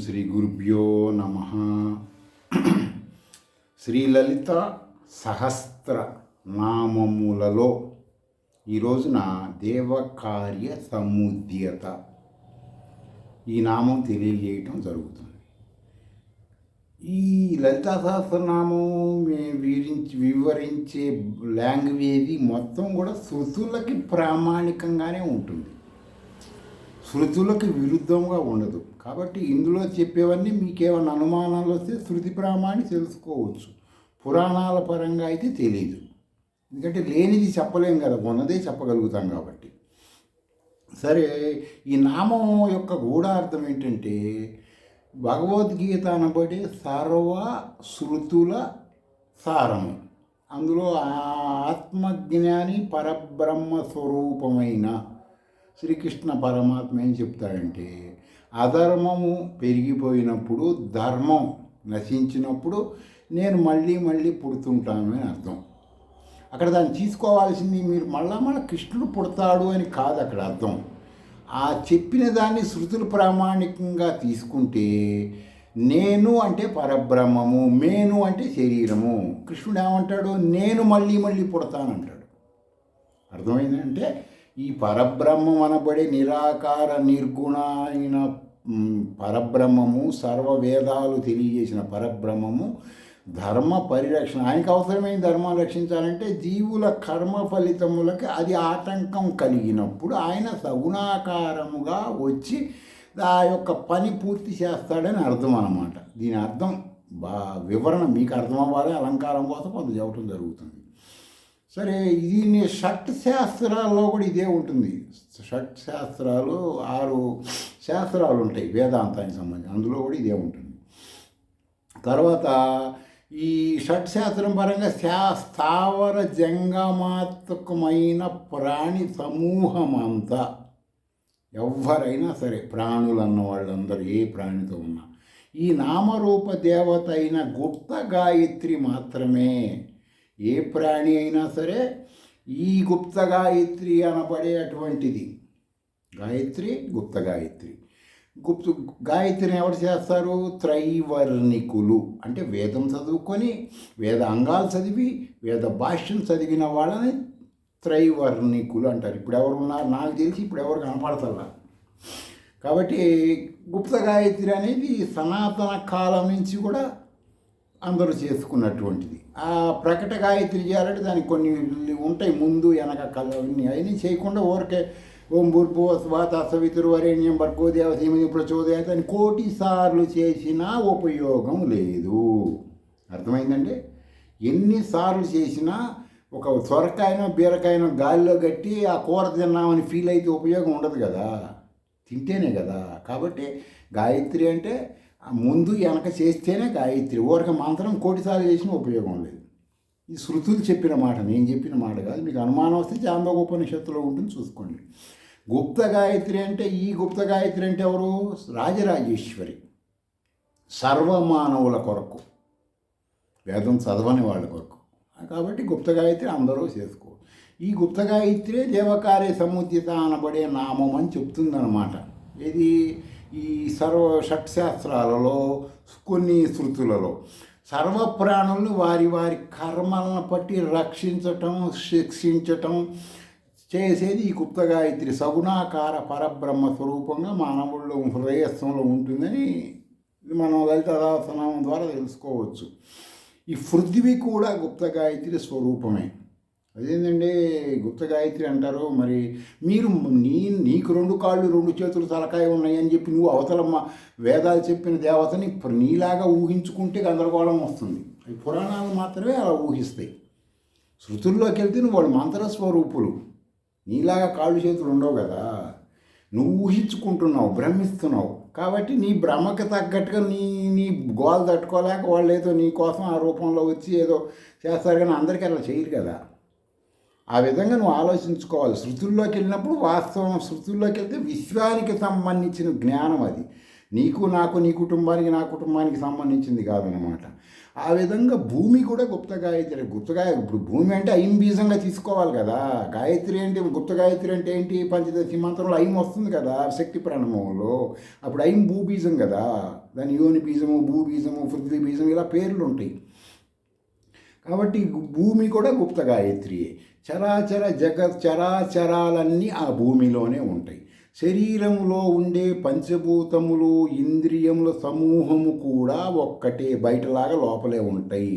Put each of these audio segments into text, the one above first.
శ్రీ గురుభ్యో నమ. శ్రీలలిత సహస్ర నామములలో ఈ రోజున దేవకార్య సముద్యత ఈ నామం తెలియజేయటం జరుగుతుంది. ఈ లలితా సహస్రనామం వివరించే లాంగ్వేజ్ మొత్తం కూడా శృతులకి ప్రామాణికంగానే ఉంటుంది, శృతులకు విరుద్ధంగా ఉండదు. కాబట్టి ఇందులో చెప్పేవన్నీ మీకేమైనా అనుమానాలు వస్తే శృతి ప్రామాణి తెలుసుకోవచ్చు, పురాణాల పరంగా అయితే తెలియదు. ఎందుకంటే లేనిది చెప్పలేం కదా, ఉన్నదే చెప్పగలుగుతాం కాబట్టి. సరే, ఈ నామం యొక్క గూఢార్థం ఏంటంటే భగవద్గీత అనబడే సర్వ శృతుల సారము. అందులో ఆత్మజ్ఞాని పరబ్రహ్మ స్వరూపమైన శ్రీకృష్ణ పరమాత్మ ఏం చెప్తాడంటే, అధర్మము పెరిగిపోయినప్పుడు ధర్మం నశించినప్పుడు నేను మళ్ళీ పుడుతుంటాను అని అర్థం. అక్కడ దాన్ని తీసుకోవాల్సింది మీరు మళ్ళా కృష్ణుడు పుడతాడు అని కాదు అక్కడ అర్థం. ఆ చెప్పిన దాన్ని శృతులు ప్రామాణికంగా తీసుకుంటే నేను అంటే పరబ్రహ్మము, మేను అంటే శరీరము. కృష్ణుడు ఏమంటాడు, నేను మళ్ళీ పుడతానంటాడు. అర్థమైందంటే ఈ పరబ్రహ్మం అనబడే నిరాకార నిర్గుణ అయిన పరబ్రహ్మము, సర్వవేదాలు తెలియజేసిన పరబ్రహ్మము ధర్మ పరిరక్షణ, ఆయనకు అవసరమైన ధర్మాన్ని రక్షించాలంటే జీవుల కర్మ ఫలితములకి అది ఆటంకం కలిగినప్పుడు ఆయన సగుణాకారముగా వచ్చి ఆ యొక్క పని పూర్తి చేస్తాడని అర్థం అన్నమాట. దీని అర్థం వివరణ మీకు అర్థం అవ్వాలి, అలంకారం కోసం కొంత చెప్పడం జరుగుతుంది. సరే, దీన్ని షట్ శాస్త్రాల్లో కూడా ఇదే ఉంటుంది. షట్ శాస్త్రాలు 6 శాస్త్రాలు ఉంటాయి వేదాంతానికి సంబంధించి, అందులో కూడా ఇదే ఉంటుంది. తర్వాత ఈ షట్ శాస్త్రం పరంగా స్థావర జంగమాత్మకమైన ప్రాణి సమూహం అంతా, ఎవరైనా సరే ప్రాణులు అన్న వాళ్ళందరూ ఏ ప్రాణితో ఉన్నా ఈ నామరూప దేవత అయిన గుప్త గాయత్రి మాత్రమే. ఏ ప్రాణి అయినా సరే ఈ గుప్త గాయత్రి అనబడే అటువంటిది గాయత్రి, గుప్త గాయత్రి. గాయత్రిని ఎవరు చేస్తారు? త్రైవర్ణికులు, అంటే వేదం చదువుకొని వేద అంగాలు చదివి వేద భాష్యం చదివిన వాళ్ళని త్రైవర్ణికులు అంటారు. ఇప్పుడు ఎవరు ఉన్నారు నాకు తెలిసి, ఇప్పుడు ఎవరు కనపడతారు. కాబట్టి గుప్త గాయత్రి అనేది సనాతన కాలం నుంచి కూడా అందరూ చేసుకున్నటువంటిది. ఆ ప్రకట గాయత్రి చేయాలంటే దానికి కొన్ని ఉంటాయి, ముందు వెనక కలవన్నీ అవన్నీ చేయకుండా ఊరికే ఓం భూర్భువస్వాత సవితుర్వరేణ్యం భర్గో దేవధీమహి ప్రచోదయాత్ అని 1,000,000 సార్లు చేసినా ఉపయోగం లేదు. అర్థమైందండి? ఎన్నిసార్లు చేసినా ఒక సొరకాయనో బీరకాయనో గాలిలో కట్టి ఆ కూర తిన్నామని ఫీల్ అయితే ఉపయోగం ఉండదు కదా, తింటేనే కదా. కాబట్టి గాయత్రి అంటే ముందు వెనక చేస్తేనే గాయత్రి. ఊరక మంత్రం 1,000,000 సార్లు చేసినా ఉపయోగం లేదు. ఈ శృతులు చెప్పిన మాట, నేను చెప్పిన మాట కాదు. మీకు అనుమానం వస్తే చాందోగోపనిషత్తులో ఉంటుంది, చూసుకోండి. గుప్త గాయత్రి అంటే, ఈ గుప్త గాయత్రి అంటే ఎవరు? రాజరాజేశ్వరి, సర్వమానవుల కొరకు, వేదం చదవని వాళ్ళ కొరకు. కాబట్టి గుప్త గాయత్రి అందరూ చేసుకో. ఈ గుప్త గాయత్రి దేవకార్య సముద్యత అనబడే నామం అని చెప్తుందన్నమాట. ఇది ఈ షట్శాస్త్రాలలో కొన్ని శృతులలో సర్వప్రాణులను వారి కర్మలను బట్టి రక్షించటం, శిక్షించటం చేసేది ఈ గుప్త గాయత్రి. సగుణాకార పరబ్రహ్మ స్వరూపంగా మానవుల్లో హృదయస్థంలో ఉంటుందని మనం లలిత సహస్రనామం ద్వారా తెలుసుకోవచ్చు. ఈ పృథ్వీ కూడా గుప్త గాయత్రి స్వరూపమే. అదేంటండి గుప్త గాయత్రి అంటారు. మరి మీరు నీకు 2 కాళ్ళు 2 చేతులు తలకాయ ఉన్నాయని చెప్పి నువ్వు అవతలమ్మ వేదాలు చెప్పిన దేవతని నీలాగా ఊహించుకుంటే గందరగోళం వస్తుంది. అవి పురాణాలు మాత్రమే అలా ఊహిస్తాయి. శృతుల్లోకి వెళ్తే నువ్వు వాళ్ళు మంత్రస్వరూపులు, నీలాగా కాళ్ళు చేతులు ఉండవు కదా. నువ్వు ఊహించుకుంటున్నావు, భ్రమిస్తున్నావు. కాబట్టి నీ భ్రమకు తగ్గట్టుగా నీ గోలు తట్టుకోలేక వాళ్ళు ఏదో నీ కోసం ఆ రూపంలో వచ్చి ఏదో చేస్తారు, కానీ అందరికీ అలా చేయరు కదా. ఆ విధంగా నువ్వు ఆలోచించుకోవాలి. శృతుల్లోకి వెళ్ళినప్పుడు వాస్తవం, శృతుల్లోకి వెళ్తే విశ్వానికి సంబంధించిన జ్ఞానం అది. నీకు నాకు నీ కుటుంబానికి నా కుటుంబానికి సంబంధించింది కాదనమాట. ఆ విధంగా భూమి కూడా గుప్త గాయత్రి. ఇప్పుడు భూమి అంటే ఐం బీజంగా తీసుకోవాలి కదా. గాయత్రి అంటే గుప్త గాయత్రి అంటే ఏంటి? పంచదశి మంత్రంలో ఐం వస్తుంది కదా శక్తి ప్రణమంలో. అప్పుడు ఐం భూబీజం కదా. దాని యోని బీజము, భూబీజము, పృథ్వీ బీజం ఇలా పేర్లు ఉంటాయి. కాబట్టి భూమి కూడా గుప్త గాయత్రియే. చరాచరాలన్నీ ఆ భూమిలోనే ఉంటాయి. శరీరంలో ఉండే పంచభూతములు, ఇంద్రియముల సమూహము కూడా ఒక్కటే, బయటలాగా లోపలే ఉంటాయి.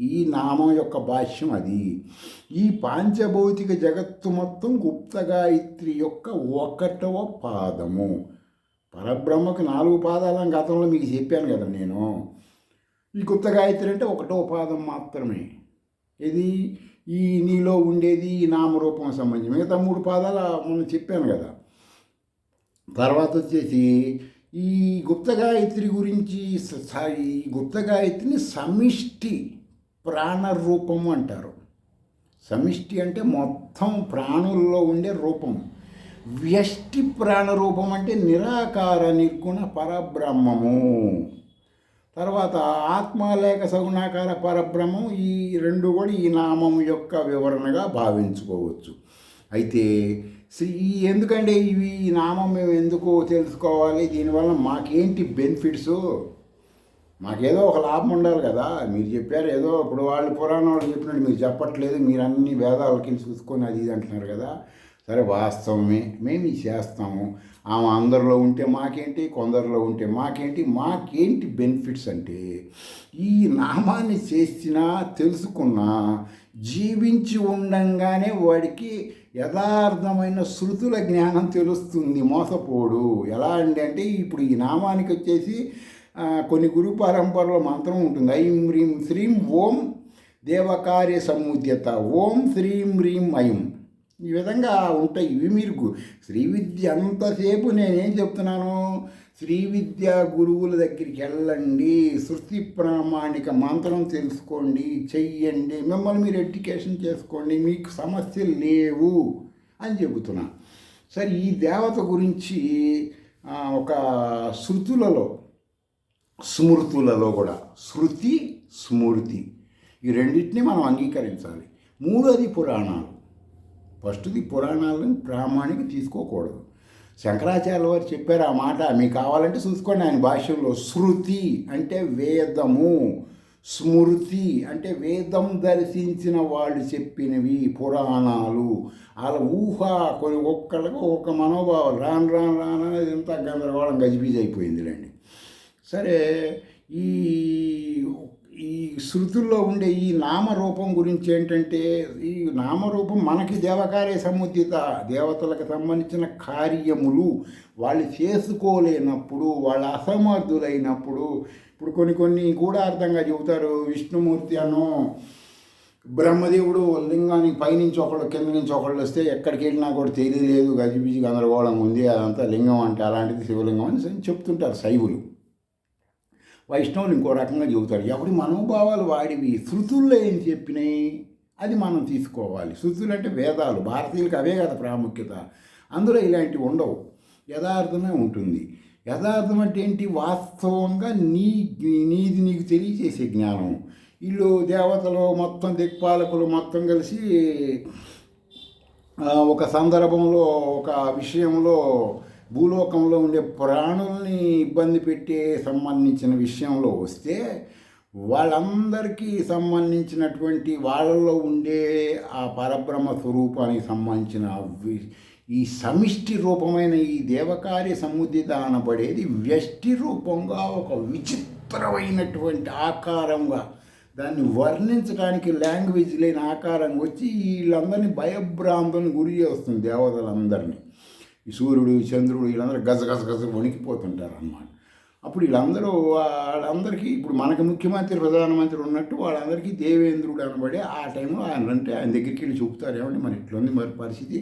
ఈ నామం యొక్క భాష్యం అది. ఈ పాంచభౌతిక జగత్తు మొత్తం గుప్త గాయత్రి యొక్క 1వ పాదము. పరబ్రహ్మకు 4 పాదాలని గతంలో మీకు చెప్పాను కదా నేను. ఈ గుప్త గాయత్రి అంటే 1వ పాదం మాత్రమే. ఇది ఈ నీలో ఉండేది ఈ నామరూపం సంబంధించి. మిగతా 3 పాదాలు మనం చెప్పాను కదా. తర్వాత వచ్చేసి ఈ గుప్త గాయత్రి గురించి, ఈ గుప్త గాయత్రిని సమిష్టి ప్రాణరూపము అంటారు. సమిష్టి అంటే మొత్తం ప్రాణుల్లో ఉండే రూపం. వ్యష్టి ప్రాణరూపం అంటే నిరాకార నిర్గుణ పరబ్రహ్మము. తర్వాత ఆత్మ లేక సగుణాకార పరబ్రహ్మం. ఈ 2 కూడా ఈ నామం యొక్క వివరణగా భావించుకోవచ్చు. అయితే ఎందుకంటే ఈ నామం మేము ఎందుకు తెలుసుకోవాలి, దీనివల్ల మాకేంటి బెనిఫిట్స్, మాకేదో ఒక లాభం ఉండాలి కదా. మీరు చెప్పారు ఏదో, ఇప్పుడు వాళ్ళు పురాణాలు చెప్పినట్టు మీరు చెప్పట్లేదు, మీరు అన్ని వేదాలకి చూసుకొని అది ఇది అంటున్నారు కదా. సరే, వాస్తవమే, మేము ఇది చేస్తాము. ఆమె అందరిలో ఉంటే మాకేంటి, కొందరిలో ఉంటే మాకేంటి బెనిఫిట్స్ అంటే, ఈ నామాన్ని చేసినా తెలుసుకున్నా జీవించి ఉండంగానే వాడికి యథార్థమైన శృతుల జ్ఞానం తెలుస్తుంది, మోసపోడు. ఎలా అంటే ఇప్పుడు ఈ నామానికి వచ్చేసి కొన్ని గురు పరంపరలో మంత్రం ఉంటుంది. ఐం హ్రీం శ్రీం ఓం దేవకార్య సముద్యత, ఓం శ్రీం హ్రీం ఐం. ఈ విధంగా ఉంటాయి. ఇవి మీరు శ్రీ విద్య అంతసేపు నేనేం చెప్తున్నాను, శ్రీ విద్య గురువుల దగ్గరికి వెళ్ళండి, శృతి ప్రామాణిక మంత్రం తెలుసుకోండి, చెయ్యండి, మిమ్మల్ని మీరు ఎడ్యుకేషన్ చేసుకోండి, మీకు సమస్యలు లేవు అని చెబుతున్నా. సరే, ఈ దేవత గురించి ఒక శృతులలో, స్మృతులలో కూడా, శృతి స్మృతి ఈ రెండింటినీ మనం అంగీకరించాలి. 3వది పురాణాలు. ఫస్ట్ది పురాణాలను ప్రామాణిక తీసుకోకూడదు. శంకరాచార్య వారు చెప్పారు ఆ మాట, మీకు కావాలంటే చూసుకోండి ఆయన భాష్యంలో. శృతి అంటే వేదము, స్మృతి అంటే వేదం దర్శించిన వాళ్ళు చెప్పినవి పురాణాలు. అలా ఊహ కొన్ని ఒక్కళ్ళకు ఒక మనోభావాలు రాను ఎంత గందరగోళం గజిబిజి అయిపోయిందిలేండి. సరే, ఈ శృతుల్లో ఉండే ఈ నామరూపం గురించి ఏంటంటే, ఈ నామరూపం మనకి దేవకార్య సముద్యత, దేవతలకు సంబంధించిన కార్యములు వాళ్ళు చేసుకోలేనప్పుడు, వాళ్ళు అసమర్థులైనప్పుడు, ఇప్పుడు కొన్ని గూఢార్థంగా చెబుతారు. విష్ణుమూర్తి అను బ్రహ్మదేవుడు లింగానికి పైనుంచి ఒకళ్ళు కింద నుంచి ఒకళ్ళు వస్తే ఎక్కడికి వెళ్ళినా కూడా తెలియలేదు, గజిబిజి గందరగోళం ఉంది, అదంతా లింగం అంటే అలాంటిది శివలింగం అని చెప్తుంటారు శైవులు. వైష్ణవులు ఇంకో రకంగా చెబుతారు. ఎవరి మనోభావాలు వాడివి. శృతుల్లో ఏం చెప్పినాయి అది మనం తీసుకోవాలి. శృతులు అంటే వేదాలు, భారతీయులకు అవే కదా ప్రాముఖ్యత. అందులో ఇలాంటివి ఉండవు, యథార్థమే ఉంటుంది. యథార్థం అంటే ఏంటి? వాస్తవంగా నీది నీకు తెలియజేసే జ్ఞానం. వీళ్ళు దేవతలు మొత్తం దిక్పాలకులు మొత్తం కలిసి ఒక సందర్భంలో ఒక విషయంలో భూలోకంలో ఉండే ప్రాణుల్ని ఇబ్బంది పెట్టే సంబంధించిన విషయంలో వస్తే, వాళ్ళందరికీ సంబంధించినటువంటి వాళ్ళలో ఉండే ఆ పరబ్రహ్మ స్వరూపానికి సంబంధించిన ఈ సమిష్టి రూపమైన ఈ దేవకార్య సముద్యత అనబడేది వ్యష్టి రూపంగా ఒక విచిత్రమైనటువంటి ఆకారంగా, దాన్ని వర్ణించడానికి లాంగ్వేజ్ లేని ఆకారం వచ్చి వీళ్ళందరినీ భయభ్రాంతులను గురి చేస్తుంది, దేవతలందరినీ. ఈ సూర్యుడు, చంద్రుడు వీళ్ళందరూ గజ వణికిపోతుంటారు అన్నమాట. అప్పుడు వాళ్ళందరికీ ఇప్పుడు మనకు ముఖ్యమంత్రి, ప్రధానమంత్రి ఉన్నట్టు వాళ్ళందరికీ దేవేంద్రుడు అనబడే ఆ టైంలో ఆయన దగ్గరికి వెళ్ళి చూపుతారు, ఏమంటే మరి ఇట్లుంది మరి పరిస్థితి,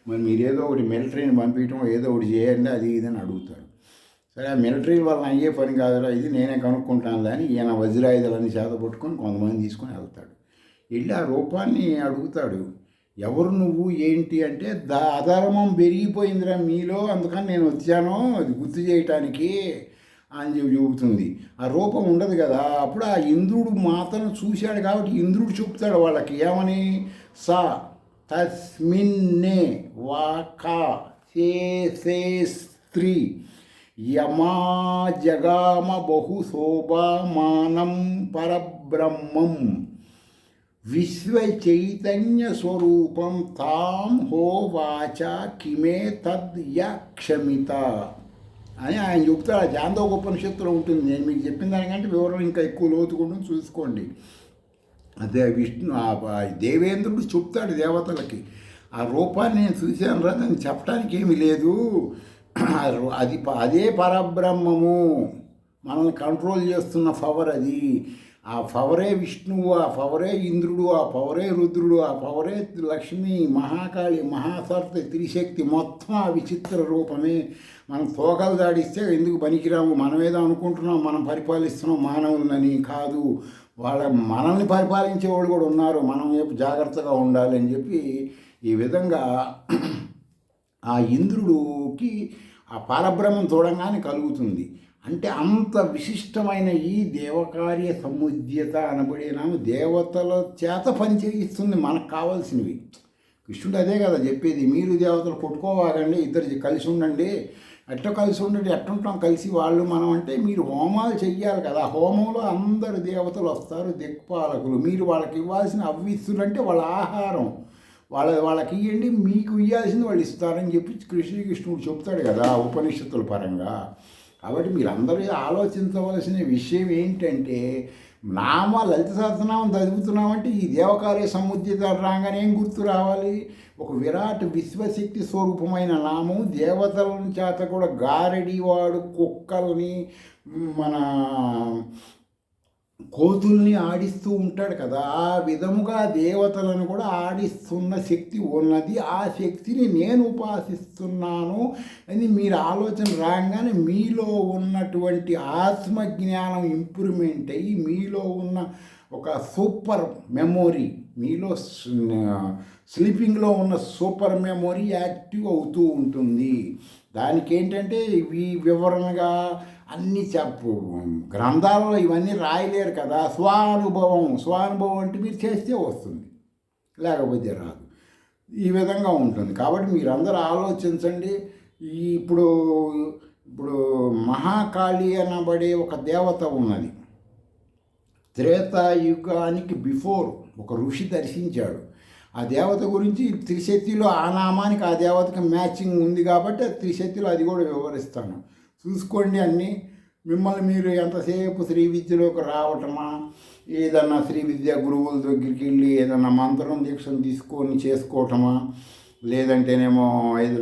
మరి మీరు ఏదో ఒకటి మిలిటరీని పంపించడం, ఏదో ఒకటి చేయండి, అది ఇదని అడుగుతారు. సరే, ఆ మిలిటరీ వాళ్ళని అయ్యే పని కాదురా, ఇది నేనే కనుక్కుంటాను అని ఈయన వజ్రాయుధాలన్నీ చేత పట్టుకొని కొంతమంది తీసుకొని వెళ్తాడు. వెళ్ళి ఆ రూపాన్ని అడుగుతాడు, ఎవరు నువ్వు ఏంటి అంటే, అధర్మం పెరిగిపోయిందిరా మీలో, అందుకని నేను వచ్చాను అది గుర్తు చేయటానికి. అని చెబుతుంది. ఆ రూపం ఉండదు కదా. అప్పుడు ఆ ఇంద్రుడు మాతను చూశాడు కాబట్టి ఇంద్రుడు చెప్తాడు వాళ్ళకి ఏమని, సా తస్మిన్నే వాకా శే స్త్రీ యమా జగామ బహు శోభామానం పరబ్రహ్మం విశ్వచైతన్య స్వరూపం తాం హోవాచ కిమే తద్ యక్షమిత అని ఆయన చెప్తాడు. ఆ చాందోకోపనిషత్తులో ఉంటుంది. నేను మీకు చెప్పిన దానికంటే వివరణ ఇంకా ఎక్కువ లోతుకుండా చూసుకోండి. అదే విష్ణు దేవేంద్రుడు చెప్తాడు దేవతలకి, ఆ రూపాన్ని నేను చూశాను రా, దాన్ని చెప్పడానికి ఏమీ లేదు, అదే పరబ్రహ్మము, మనల్ని కంట్రోల్ చేస్తున్న పవర్ అది. ఆ పవరే విష్ణువు, ఆ పవరే ఇంద్రుడు, ఆ పవరే రుద్రుడు, ఆ పవరే లక్ష్మి, మహాకాళి, మహాసరస్వతి, త్రిశక్తి, మొత్తం ఆ విచిత్ర రూపమే. మనం తోకలు దాడిస్తే ఎందుకు పనికిరాము, మనమేదో అనుకుంటున్నాం మనం పరిపాలిస్తున్నాం మానవులని, కాదు, మనల్ని పరిపాలించే వాళ్ళు కూడా ఉన్నారు, మనం జాగ్రత్తగా ఉండాలి అని చెప్పి ఈ విధంగా ఆ ఇంద్రుడికి ఆ పరబ్రహ్మం చూడంగానే కలుగుతుంది. అంటే అంత విశిష్టమైన ఈ దేవకార్య సముద్యత అనబడిన దేవతల చేత పనిచేయిస్తుంది మనకు కావాల్సినవి. కృష్ణుడు అదే కదా చెప్పేది, మీరు దేవతలు కొట్టుకోవాలండి, ఇద్దరు కలిసి ఉండండి, కలిసి ఉండండి, ఎట్టుంటాం కలిసి వాళ్ళు మనం అంటే మీరు హోమాలు చెయ్యాలి కదా. హోమంలో అందరు దేవతలు వస్తారు, దిక్పాలకులు, మీరు వాళ్ళకి ఇవ్వాల్సిన అవ్విస్తులు అంటే వాళ్ళ ఆహారం, వాళ్ళకి ఇవ్వండి, మీకు ఇవ్వాల్సింది వాళ్ళు ఇస్తారని చెప్పి శ్రీకృష్ణుడు చెప్తాడు కదా ఉపనిషత్తుల పరంగా. కాబట్టి మీరందరూ ఆలోచించవలసిన విషయం ఏంటంటే, లలిత సహస్రనామం చదువుతున్నామంటే ఈ దేవకార్య సముద్యత రాగానే ఏం గుర్తు రావాలి, ఒక విరాట్ విశ్వశక్తి స్వరూపమైన నామం. దేవతల చేత కూడా గారడివాడు కుక్కల్ని మన కోతుల్ని ఆడిస్తూ ఉంటాడు కదా, ఆ విధముగా దేవతలను కూడా ఆడిస్తున్న శక్తి ఉన్నది. ఆ శక్తిని నేను ఉపాసిస్తున్నాను అని మీరు ఆలోచన రాగానే మీలో ఉన్నటువంటి ఆత్మజ్ఞానం ఇంప్రూవ్మెంట్ అయ్యి మీలో ఉన్న ఒక సూపర్ మెమొరీ, మీలో స్లీపింగ్లో ఉన్న సూపర్ మెమొరీ యాక్టివ్ అవుతూ ఉంటుంది. దానికి ఏంటంటే ఇవి వివరణగా అన్నీ గ్రంథాలలో ఇవన్నీ రాయలేరు కదా. స్వానుభవం అంటే మీరు చేస్తే వస్తుంది, లేకపోతే రాదు. ఈ విధంగా ఉంటుంది. కాబట్టి మీరందరూ ఆలోచించండి. ఇప్పుడు మహాకాళి అనబడే ఒక దేవత ఉన్నది. త్రేతాయుగానికి బిఫోర్ ఒక ఋషి దర్శించాడు. ఆ దేవత గురించి త్రిశక్తిలో ఆ నామానికి ఆ దేవతకి మ్యాచింగ్ ఉంది కాబట్టి ఆ త్రిశక్తిలో అది కూడా వివరిస్తాను, చూసుకోండి అన్నీ. మిమ్మల్ని మీరు ఎంతసేపు శ్రీ విద్యలోకి రావటమా, ఏదన్నా శ్రీ విద్యా గురువుల దగ్గరికి వెళ్ళి ఏదన్నా మంత్రం దీక్షను తీసుకొని చేసుకోవటమా, లేదంటేనేమో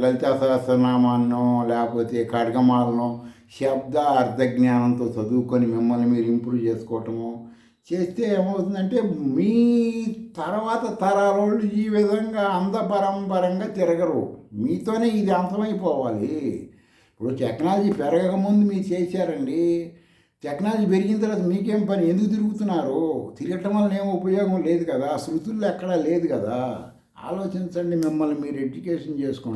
లలితా సహస్రనామాన్నో లేకపోతే ఖడ్గమాలనో శబ్ద అర్థజ్ఞానంతో చదువుకొని మిమ్మల్ని మీరు ఇంప్రూవ్ చేసుకోవటము చేస్తే ఏమవుతుందంటే మీ తర్వాత తరాలు ఈ విధంగా అందపరంపరంగా తిరగరు. మీతోనే ఇది అంతమైపోవాలి. ఇప్పుడు టెక్నాలజీ పెరగకముందు మీరు చేశారండి, టెక్నాలజీ పెరిగిన తర్వాత మీకేం పని, ఎందుకు తిరుగుతున్నారు? తిరగటం వల్ల ఏం ఉపయోగం లేదు కదా, శృతుల్లో ఎక్కడా లేదు కదా. ఆలోచించండి, మిమ్మల్ని మీరు ఎడ్యుకేషన్ చేసుకోండి.